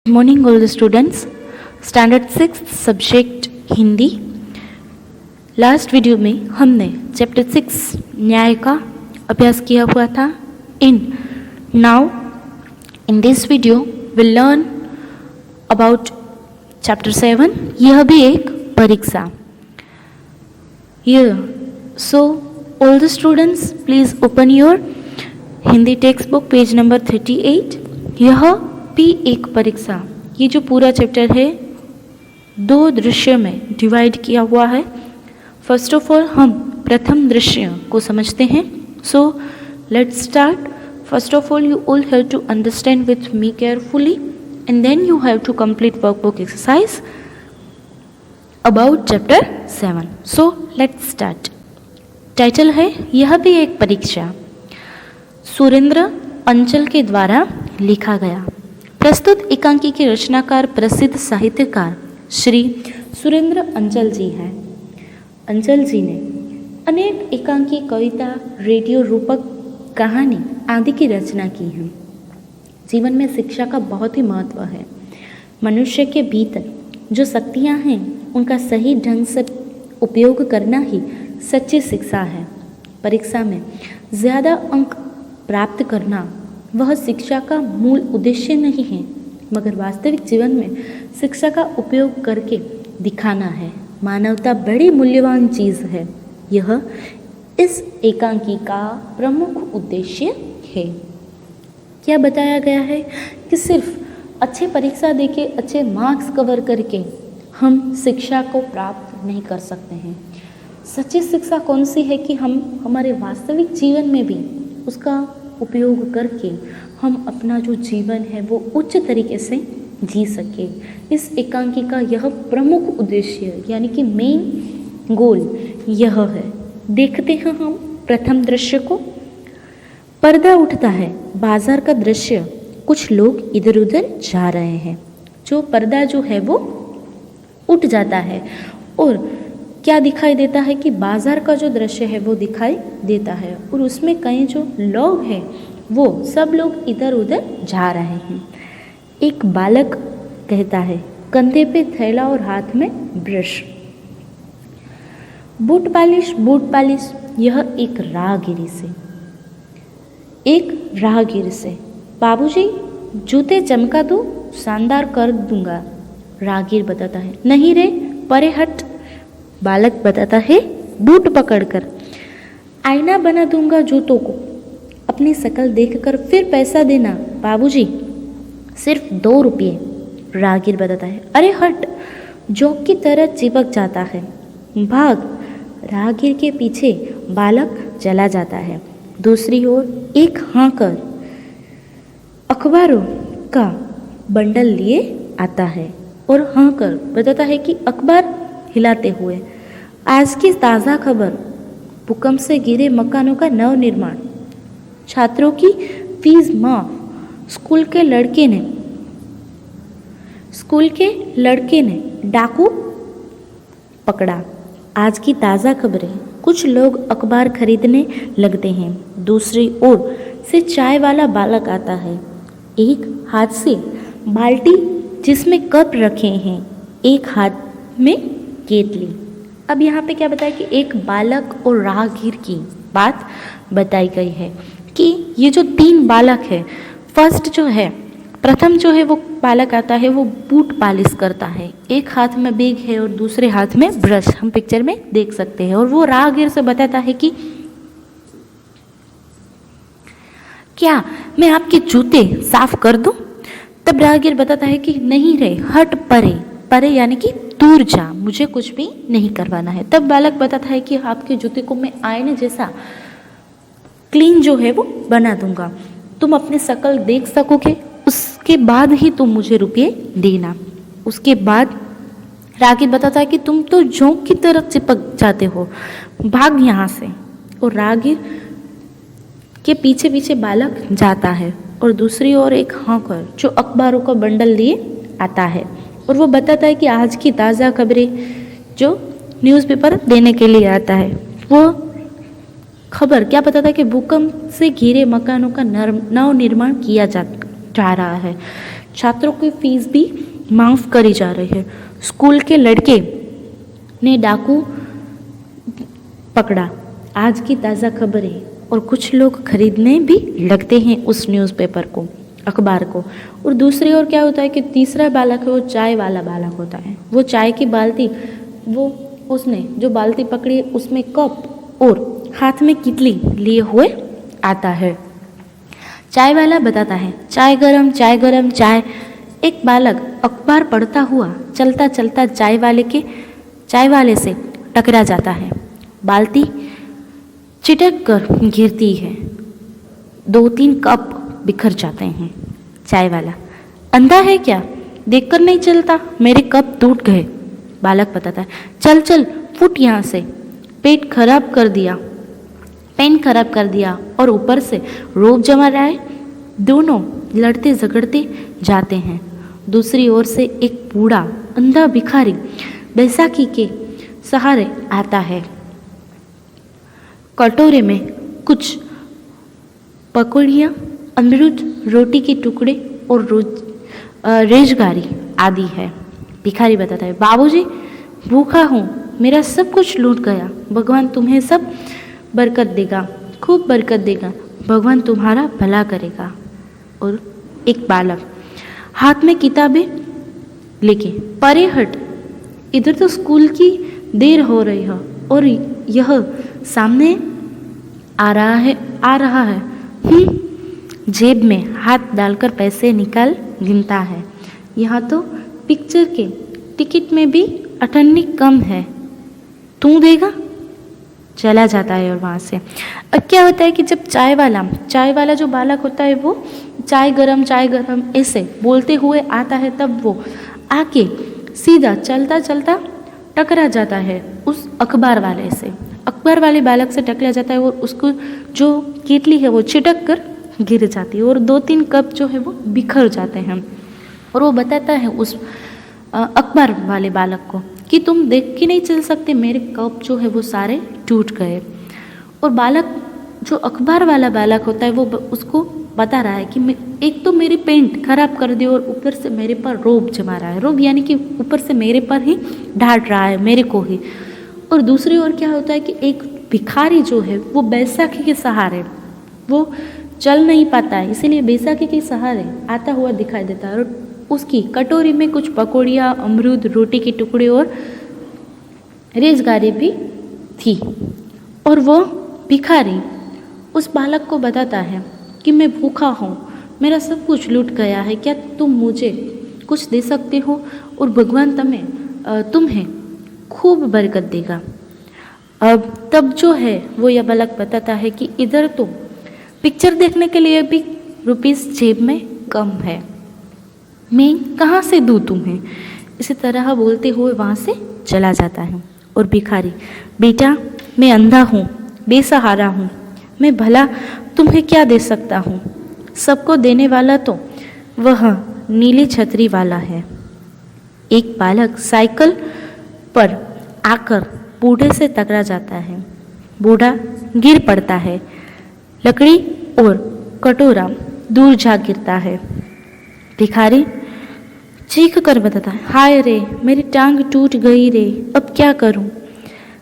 Morning all the students. Standard 6 subject Hindi. Last video में हमने chapter 6 न्याय का अभ्यास किया हुआ था। In this video will learn about chapter 7। यह भी एक परीक्षा। So all the students please open your Hindi text book page number 38। यह भी एक परीक्षा। ये जो पूरा चैप्टर है दो दृश्य में डिवाइड किया हुआ है। फर्स्ट ऑफ ऑल हम प्रथम दृश्य को समझते हैं। So let's start. First of all you all have to understand with me carefully and then you have to complete workbook exercise about chapter 7। So let's start. Title है यह भी एक परीक्षा। सुरेंद्र अंचल के द्वारा लिखा गया। प्रस्तुत एकांकी के रचनाकार प्रसिद्ध साहित्यकार श्री सुरेंद्र अंचल जी हैं। अंचल जी ने अनेक एकांकी, कविता, रेडियो रूपक, कहानी आदि की रचना की है। जीवन में शिक्षा का बहुत ही महत्व है। मनुष्य के भीतर जो शक्तियाँ हैं उनका सही ढंग से उपयोग करना ही सच्ची शिक्षा है। परीक्षा में ज़्यादा अंक प्राप्त करना वह शिक्षा का मूल उद्देश्य नहीं है, मगर वास्तविक जीवन में शिक्षा का उपयोग करके दिखाना है। मानवता बड़ी मूल्यवान चीज़ है। यह इस एकांकी का प्रमुख उद्देश्य है। क्या बताया गया है कि सिर्फ अच्छे परीक्षा देके अच्छे मार्क्स कवर करके हम शिक्षा को प्राप्त नहीं कर सकते हैं। सच्ची शिक्षा कौन सी है कि हम हमारे वास्तविक जीवन में भी उसका उपयोग करके हम अपना जो जीवन है वो उच्च तरीके से जी सके। इस एकांकी का यह प्रमुख उद्देश्य यानी कि मेन गोल यह है। देखते हैं हम प्रथम दृश्य को। पर्दा उठता है, बाजार का दृश्य। कुछ लोग इधर उधर जा रहे हैं। जो पर्दा जो है वो उठ जाता है और क्या दिखाई देता है कि बाजार का जो दृश्य है वो दिखाई देता है और उसमें कई जो लोग हैं वो सब लोग इधर उधर जा रहे हैं। एक बालक कहता है, कंधे पे थैला और हाथ में ब्रश। Boot polish. यह एक राहगीर से बाबूजी जूते चमका दो, शानदार कर दूंगा। राहगीर बताता है, नहीं रे, परे हट। बालक बताता है, बूट पकड़कर, आईना बना दूंगा जूतों को, अपनी शक्ल देखकर फिर पैसा देना बाबूजी, सिर्फ 2 रुपये। राहगीर बताता है, अरे हट। जोक की तरह चिपक जाता है, भाग। राहगीर के पीछे बालक चला जाता है। दूसरी ओर एक हाँकर अखबारों का बंडल लिए आता है और हाँकर बताता है कि अखबार हिलाते हुए, आज की ताज़ा खबर, भूकंप से गिरे मकानों का नवनिर्माण, छात्रों की फीस माफ, स्कूल के लड़के ने डाकू पकड़ा। आज की ताज़ा खबरें। कुछ लोग अखबार खरीदने लगते हैं। दूसरी ओर से चाय वाला बालक आता है, एक हाथ से बाल्टी जिसमें कप रखे हैं, एक हाथ में केतली। अब यहाँ पे क्या बताया कि एक बालक और राहगीर की बात बताई गई है कि ये जो 3 बालक है, प्रथम जो है वो बालक आता है वो बूट पालिश करता है, एक हाथ में बैग है और दूसरे हाथ में ब्रश, हम पिक्चर में देख सकते हैं। और वो राहगीर से बताता है कि क्या मैं आपके जूते साफ कर दूं? तब राहगीर बताता है कि नहीं रे, हट परे यानी कि दूर जा, मुझे कुछ भी नहीं करवाना है। तब बालक बताता है कि आपके जूते को मैं आईने जैसा क्लीन जो है वो बना दूंगा, तुम अपनी शक्ल देख सकोगे, उसके बाद ही तुम मुझे रुपये देना। उसके बाद राहगीर बताता है कि तुम तो जोंक की तरफ चिपक जाते हो, भाग यहाँ से। और राहगीर के पीछे पीछे बालक जाता है और दूसरी ओर एक हाँकर जो अखबारों का बंडल लिए आता है और वो बताता है कि आज की ताज़ा खबरें जो न्यूज़पेपर देने के लिए आता है। वो खबर क्या बताता है कि भूकंप से घिरे मकानों का नवनिर्माण किया जा रहा है। छात्रों की फीस भी माफ़ करी जा रही है। स्कूल के लड़के ने डाकू पकड़ा, आज की ताज़ा खबर है। और कुछ लोग खरीदने भी लगते हैं उस न्यूज़पेपर को, अखबार को। और दूसरी ओर क्या होता है कि तीसरा बालक है वो चाय वाला बालक होता है। वो चाय की बाल्टी, वो उसने जो बाल्टी पकड़ी उसमें कप और हाथ में कितली लिए हुए आता है। चाय वाला बताता है, चाय गरम चाय गरम चाय। एक बालक अखबार पढ़ता हुआ चलता चलता चाय वाले से टकरा जाता है। बाल्टी चिटक कर गिरती है, 2-3 कप बिखर जाते हैं। चाय वाला, अंधा है क्या, देखकर नहीं चलता, मेरे कप टूट गए। बालक बताता है, चल चल फुट यहाँ से, पेन खराब कर दिया और ऊपर से रोब जमा रहा है। दोनों लड़ते झगड़ते जाते हैं। दूसरी ओर से एक बूढ़ा अंधा भिखारी बैसाखी के सहारे आता है। कटोरे में कुछ पकौड़ियाँ, अमरूद, रोटी के टुकड़े और रेजगारी आदि है। भिखारी बताता है, बाबूजी भूखा हूँ, मेरा सब कुछ लूट गया। भगवान तुम्हें सब बरकत देगा, खूब बरकत देगा, भगवान तुम्हारा भला करेगा। और एक बालक हाथ में किताबें लेके, परे हट, इधर तो स्कूल की देर हो रही है और यह सामने आ रहा है। जेब में हाथ डालकर पैसे निकाल गिनता है। यहाँ तो पिक्चर के टिकट में भी 98 कम है, तू देगा? चला जाता है। और वहाँ से अब क्या होता है कि जब चाय वाला जो बालक होता है वो चाय गरम ऐसे बोलते हुए आता है, तब वो आके सीधा चलता चलता टकरा जाता है उस अखबार वाले बालक से टकरा जाता है और उसको जो केतली है वो छिटक कर गिर जाती है और 2-3 कप जो है वो बिखर जाते हैं। और वो बताता है उस अखबार वाले बालक को कि तुम देख के नहीं चल सकते, मेरे कप जो है वो सारे टूट गए। और बालक जो अखबार वाला बालक होता है वो उसको बता रहा है कि एक तो मेरी पेंट खराब कर दी और ऊपर से मेरे पर रोब जमा रहा है। रोब यानी कि ऊपर से मेरे पर ही डांट रहा है, मेरे को ही। और दूसरी ओर क्या होता है कि एक भिखारी जो है वो बैसाखी के सहारे वो चल नहीं पाता है, इसीलिए बैसाखी के सहारे आता हुआ दिखाई देता है। और उसकी कटोरी में कुछ पकौड़ियाँ, अमरूद, रोटी के टुकड़े और रेजगारी भी थी। और वो भिखारी उस बालक को बताता है कि मैं भूखा हूँ, मेरा सब कुछ लूट गया है, क्या तुम मुझे कुछ दे सकते हो और भगवान तुम्हें खूब बरकत देगा। अब तब जो है वो यह बालक बताता है कि इधर तो पिक्चर देखने के लिए भी रुपीस जेब में कम है, मैं कहाँ से दूँ तुम्हें। इसी तरह बोलते हुए वहाँ से चला जाता है। और भिखारी, बेटा मैं अंधा हूँ, बेसहारा हूँ, मैं भला तुम्हें क्या दे सकता हूँ, सबको देने वाला तो वह नीली छतरी वाला है। एक बालक साइकिल पर आकर बूढ़े से टकरा जाता है, बूढ़ा गिर पड़ता है, लकड़ी और कटोरा दूर जा गिरता है। भिखारी चीख कर बताता है, हाय रे मेरी टांग टूट गई रे, अब क्या करूं।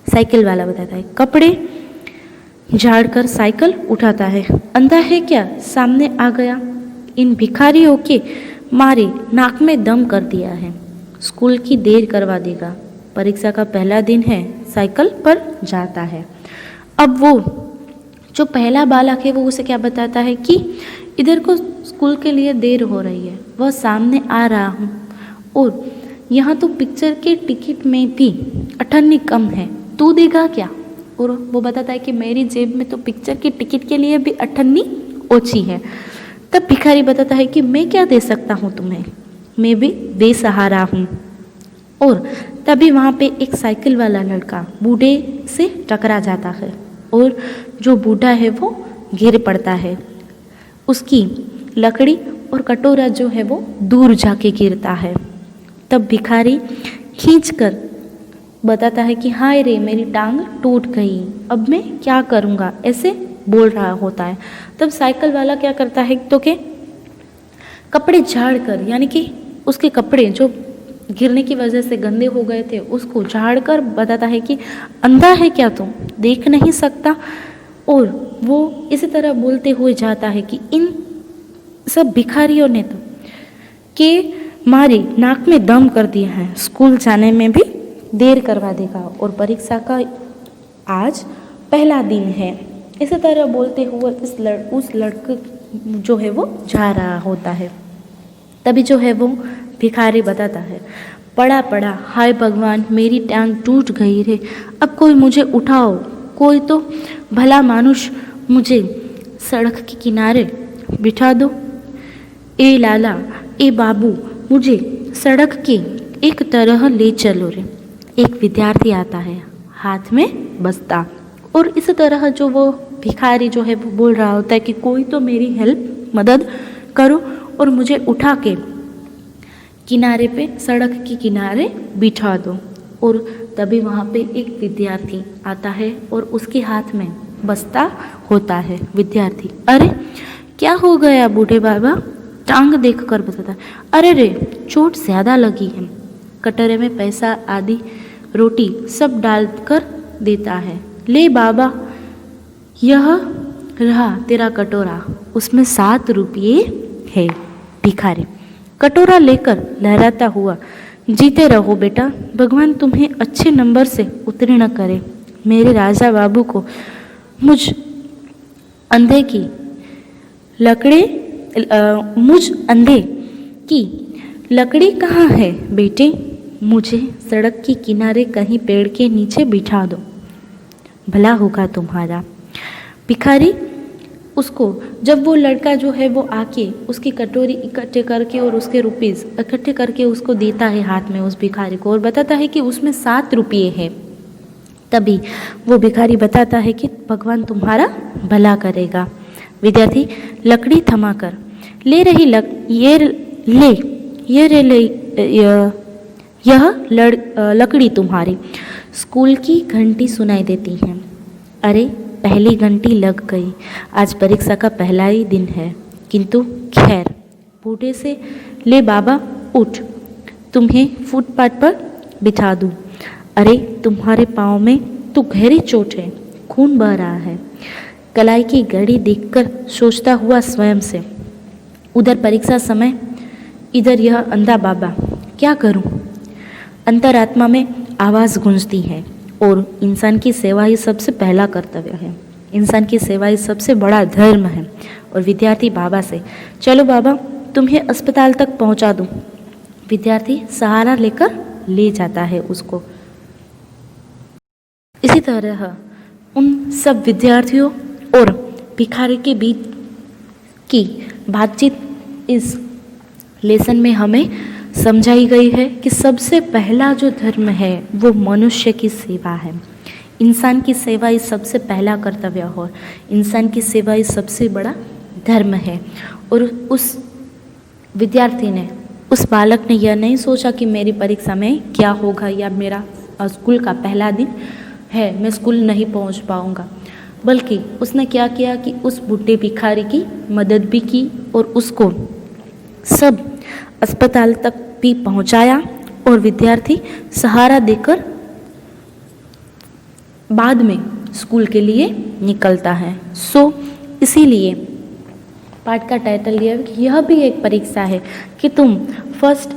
साइकिल वाला बताता है, कपड़े झाड़कर साइकिल उठाता है, अंधा है क्या, सामने आ गया, इन भिखारियों के मारे नाक में दम कर दिया है, स्कूल की देर करवा देगा, परीक्षा का पहला दिन है, साइकिल पर जाता है। अब वो जो पहला बालक है वो उसे क्या बताता है कि इधर को स्कूल के लिए देर हो रही है, वह सामने आ रहा हूँ और यहाँ तो पिक्चर के टिकट में भी 98 कम है, तू देगा क्या। और वो बताता है कि मेरी जेब में तो पिक्चर के टिकट के लिए भी 98 ओछी है। तब भिखारी बताता है कि मैं क्या दे सकता हूँ तुम्हें, मैं भी बेसहारा हूँ। और तभी वहाँ पे एक साइकिल वाला लड़का बूढ़े से टकरा जाता है और जो बूढ़ा है वो गिर पड़ता है, उसकी लकड़ी और कटोरा जो है वो दूर जाके गिरता है। तब भिखारी खींचकर बताता है कि हाय रे मेरी टांग टूट गई, अब मैं क्या करूँगा, ऐसे बोल रहा होता है। तब साइकिल वाला क्या करता है तो कि कपड़े झाड़ कर, यानी कि उसके कपड़े जो गिरने की वजह से गंदे हो गए थे उसको झाड़ कर बताता है कि अंधा है क्या तुम, देख नहीं सकता। और वो इसी तरह बोलते हुए जाता है कि इन सब भिखारियों ने तो के मारे नाक में दम कर दिया है, स्कूल जाने में भी देर करवा देगा और परीक्षा का आज पहला दिन है। इसी तरह बोलते हुए उस लड़के जो है वो जा रहा होता है। तभी जो है वो भिखारी बताता है, पड़ा पड़ा, हाय भगवान मेरी टांग टूट गई रे, अब कोई मुझे उठाओ, कोई तो भला मानुष मुझे सड़क के किनारे बिठा दो। ए लाला, ए बाबू, मुझे सड़क के एक तरह ले चलो रे। एक विद्यार्थी आता है, हाथ में बस्ता, और इस तरह जो वो भिखारी जो है वो बोल रहा होता है कि कोई तो मेरी हेल्प, मदद करो और मुझे उठा के किनारे पे, सड़क के किनारे बिठा दो। और तभी वहाँ पे एक विद्यार्थी आता है और उसके हाथ में बस्ता होता है। विद्यार्थी, अरे क्या हो गया बूढ़े बाबा, टांग देख कर बताता है, अरे रे चोट ज़्यादा लगी है। कटोरे में पैसा आदि रोटी सब डाल कर देता है, ले बाबा यह रहा तेरा कटोरा, उसमें 7 रुपये है। भिखारी कटोरा लेकर लहराता हुआ, जीते रहो बेटा, भगवान तुम्हें अच्छे नंबर से उत्तीर्ण करे। मेरे राजा बाबू को मुझ अंधे की लकड़ी कहाँ है बेटे, मुझे सड़क के किनारे कहीं पेड़ के नीचे बिठा दो, भला होगा तुम्हारा। भिखारी उसको, जब वो लड़का जो है वो आके उसकी कटोरी इकट्ठे करके और उसके रुपीस इकट्ठे करके उसको देता है हाथ में उस भिखारी को, और बताता है कि उसमें 7 रुपये है। तभी वो भिखारी बताता है कि भगवान तुम्हारा भला करेगा। विद्यार्थी लकड़ी थमाकर, ले रही यह लकड़ी तुम्हारी। स्कूल की घंटी सुनाई देती है, अरे पहली घंटी लग गई, आज परीक्षा का पहला ही दिन है, किंतु खैर। बूढ़े से, ले बाबा उठ, तुम्हें फुटपाथ पर बिठा दूँ। अरे तुम्हारे पाँव में तो गहरी चोट है, खून बह रहा है। कलाई की घड़ी देखकर सोचता हुआ स्वयं से, उधर परीक्षा समय, इधर यह अंधा बाबा, क्या करूं? अंतरात्मा में आवाज़ गूंजती है, और इंसान की सेवा ही सबसे पहला कर्तव्य है, इंसान की सेवा ही सबसे बड़ा धर्म है। और विद्यार्थी बाबा से, चलो बाबा तुम्हें अस्पताल तक पहुंचा दूं। विद्यार्थी सहारा लेकर ले जाता है उसको। इसी तरह उन सब विद्यार्थियों और भिखारी के बीच की बातचीत इस लेसन में हमें समझाई गई है कि सबसे पहला जो धर्म है वो मनुष्य की सेवा है। इंसान की सेवा ही सबसे पहला कर्तव्य हो, इंसान की सेवा ही सबसे बड़ा धर्म है। और उस विद्यार्थी ने, उस बालक ने यह नहीं सोचा कि मेरी परीक्षा में क्या होगा, या मेरा स्कूल का पहला दिन है, मैं स्कूल नहीं पहुंच पाऊंगा, बल्कि उसने क्या किया कि उस बूढ़े भिखारी की मदद भी की और उसको सब अस्पताल तक भी पहुंचाया। और विद्यार्थी सहारा देकर बाद में स्कूल के लिए निकलता है। इसीलिए पाठ का टाइटल दिया है कि यह भी एक परीक्षा है कि तुम फर्स्ट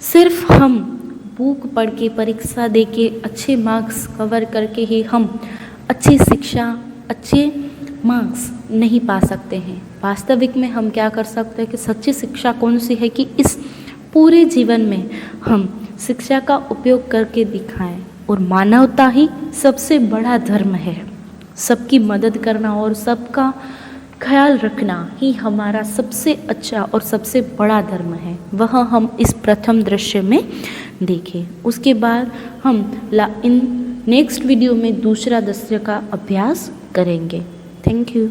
सिर्फ हम बुक पढ़ के, परीक्षा दे के, अच्छे मार्क्स कवर करके ही हम अच्छी शिक्षा, अच्छे मार्क्स नहीं पा सकते हैं। वास्तविक में हम क्या कर सकते हैं कि सच्ची शिक्षा कौन सी है कि इस पूरे जीवन में हम शिक्षा का उपयोग करके दिखाएं। और मानवता ही सबसे बड़ा धर्म है, सबकी मदद करना और सबका ख्याल रखना ही हमारा सबसे अच्छा और सबसे बड़ा धर्म है। वह हम इस प्रथम दृश्य में देखें। उसके बाद हम इन नेक्स्ट वीडियो में दूसरा दृश्य का अभ्यास करेंगे। Thank you.